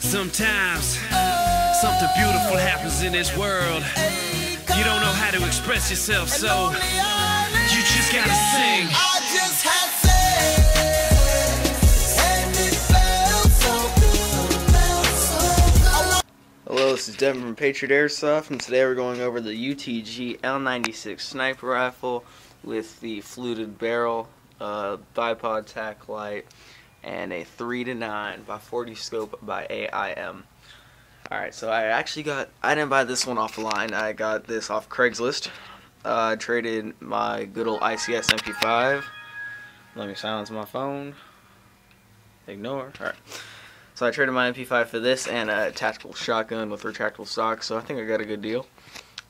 Sometimes something beautiful happens in this world. You don't know how to express yourself, so you just gotta sing. I just had sex, and it felt so good. Hello, this is Devin from Patriot Airsoft, and today we're going over the UTG L96 sniper rifle with the fluted barrel, bipod tack light, and a 3-9 by 40 scope by AIM. Alright, so I didn't buy this one off the line. I got this off Craigslist. I traded my good old ICS MP5. Let me silence my phone. Ignore. Alright. So I traded my MP5 for this and a tactical shotgun with retractable stock, so I think I got a good deal.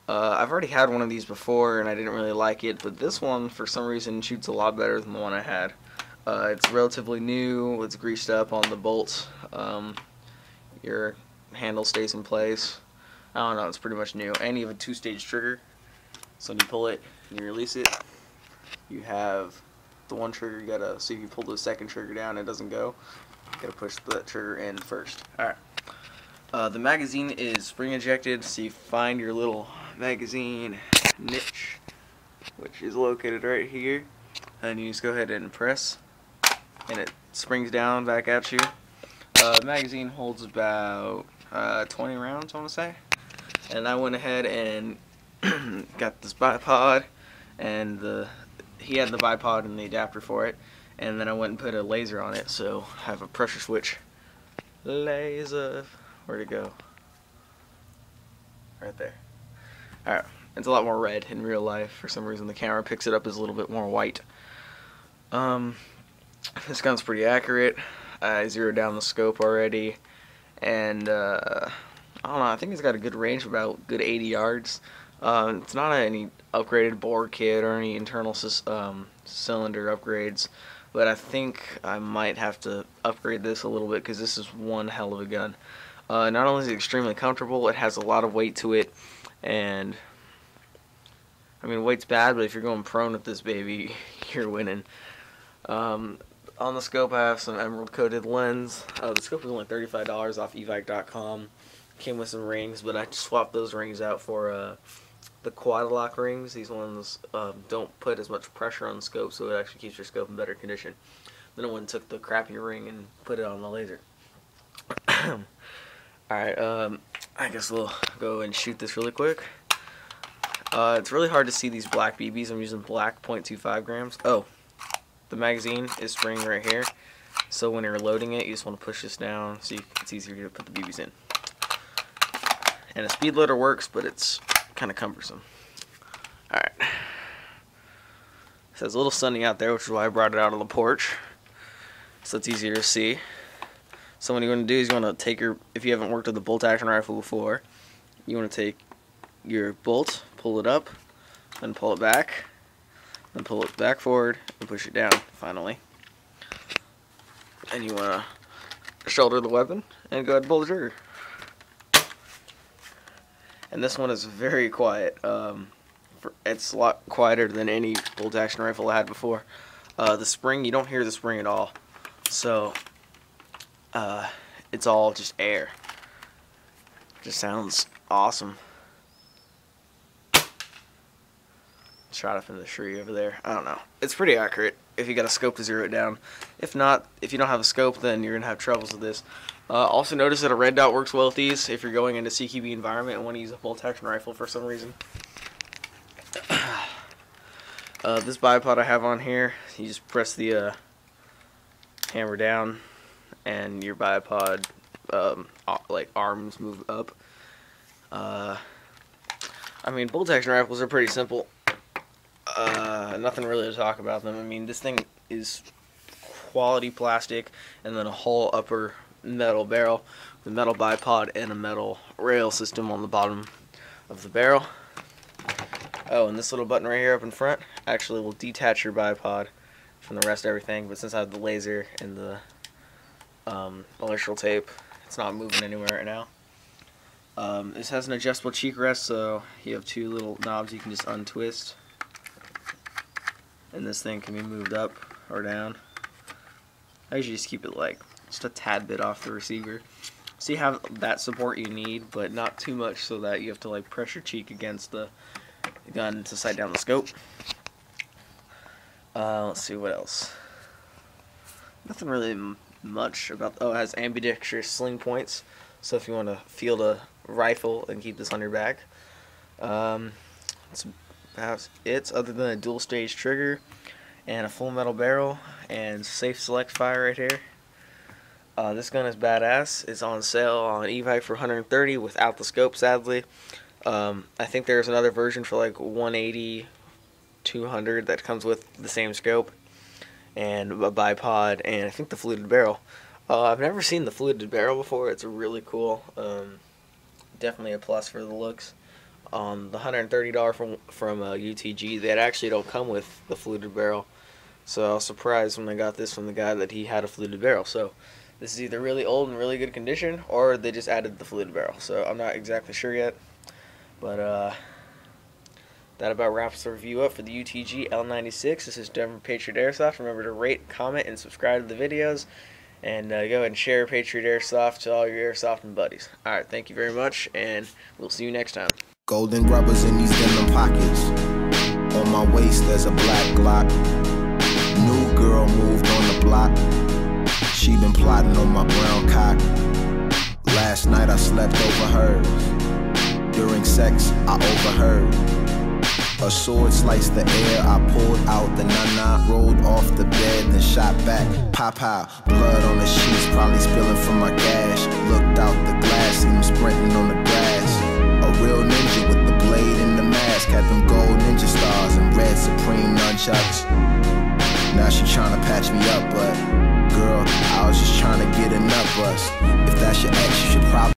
I've already had one of these before and I didn't really like it, but this one for some reason shoots a lot better than the one I had. It's relatively new, it's greased up on the bolts, your handle stays in place. I don't know, it's pretty much new, and you have a two-stage trigger, so when you pull it and you release it, you have the one trigger, you gotta see if you pull the second trigger down, it doesn't go. You gotta push the trigger in first. Alright. The magazine is spring ejected, so you find your little magazine niche, which is located right here, and you just go ahead and press, and it springs down back at you. The magazine holds about 20 rounds, I want to say. And I went ahead and got this bipod, and he had the bipod and the adapter for it, and then I went and put a laser on it, so I have a pressure switch. Laser, where'd it go? Right there. Alright, it's a lot more red in real life. For some reason the camera picks it up as a little bit more white. This gun's pretty accurate. I zeroed down the scope already, and I don't know, I think it's got a good range of about good 80 yards. It's not any upgraded bore kit or any internal cylinder upgrades, but I think I might have to upgrade this a little bit because this is one hell of a gun. Not only is it extremely comfortable, it has a lot of weight to it, and I mean, weight's bad, but if you're going prone with this baby, you're winning. On the scope I have some emerald coated lens. The scope was only $35 off evac.com. Came with some rings, but I swapped those rings out for the quad lock rings. These ones don't put as much pressure on the scope, so it actually keeps your scope in better condition. Then I went and took the crappy ring and put it on the laser. Alright, I guess we'll go and shoot this really quick. It's really hard to see these black BBs. I'm using black 0.25 grams. Oh, the magazine is spring right here, so when you're loading it, you just want to push this down so it's easier to put the BBs in. And a speed loader works, but it's kind of cumbersome. Alright. So it's a little sunny out there, which is why I brought it out on the porch, so it's easier to see. So what you want to do is you want to take if you haven't worked with a bolt action rifle before, you want to take your bolt, pull it up, then pull it back, then pull it back forward, and push it down, finally. And you want to shoulder the weapon, and go ahead and pull the trigger. And this one is very quiet. It's a lot quieter than any bolt action rifle I had before. The spring, you don't hear the spring at all. So, it's all just air. Just sounds awesome. Shot up in the tree over there. I don't know. It's pretty accurate if you got a scope to zero it down. If not, if you don't have a scope, then you're gonna have troubles with this. Also notice that a red dot works well with these if you're going into CQB environment and want to use a bolt action rifle for some reason. This bipod I have on here, you just press the hammer down and your bipod like arms move up. I mean, bolt action rifles are pretty simple. Nothing really to talk about them. I mean, this thing is quality plastic, and then a whole upper metal barrel, the metal bipod, and a metal rail system on the bottom of the barrel. Oh, and this little button right here up in front actually will detach your bipod from the rest of everything, but since I have the laser and the electrical tape, it's not moving anywhere right now. This has an adjustable cheek rest, so you have two little knobs you can just untwist, and this thing can be moved up or down. I usually just keep it like just a tad bit off the receiver. So you have that support you need, but not too much so that you have to like press your cheek against the gun to sight down the scope. Let's see what else. Nothing really much about. Oh, it has ambidextrous sling points, so if you want to field a rifle and keep this on your back. That's perhaps it, other than a dual stage trigger and a full metal barrel and safe select fire right here. This gun is badass. It's on sale on eBay for $130 without the scope, sadly. I think there's another version for like $180, $200 that comes with the same scope and a bipod, and I think the fluted barrel. I've never seen the fluted barrel before. It's really cool. Definitely a plus for the looks. The $130 from UTG, they actually don't come with the fluted barrel. So I was surprised when I got this from the guy that he had a fluted barrel. So this is either really old and really good condition, or they just added the fluted barrel. So I'm not exactly sure yet. But that about wraps the review up for the UTG L96. This is Denver Patriot Airsoft. Remember to rate, comment, and subscribe to the videos. And go ahead and share Patriot Airsoft to all your airsofting buddies. Alright, thank you very much, and we'll see you next time. Golden rubbers in these denim pockets. On my waist there's a black Glock. New girl moved on the block. She been plotting on my brown cock. Last night I slept over hers. During sex I overheard. A sword sliced the air, I pulled out the nana, rolled off the bed, then shot back. Pow-pow, blood on the sheets, probably spilling from my gash. Looked out the glass, seen him sprinting on the grass. A real ninja with the blade and the mask, had them gold ninja stars and red Supreme nunchucks. Now she tryna patch me up, but girl, I was just trying to get a nut bust. If that's your ex, you should probably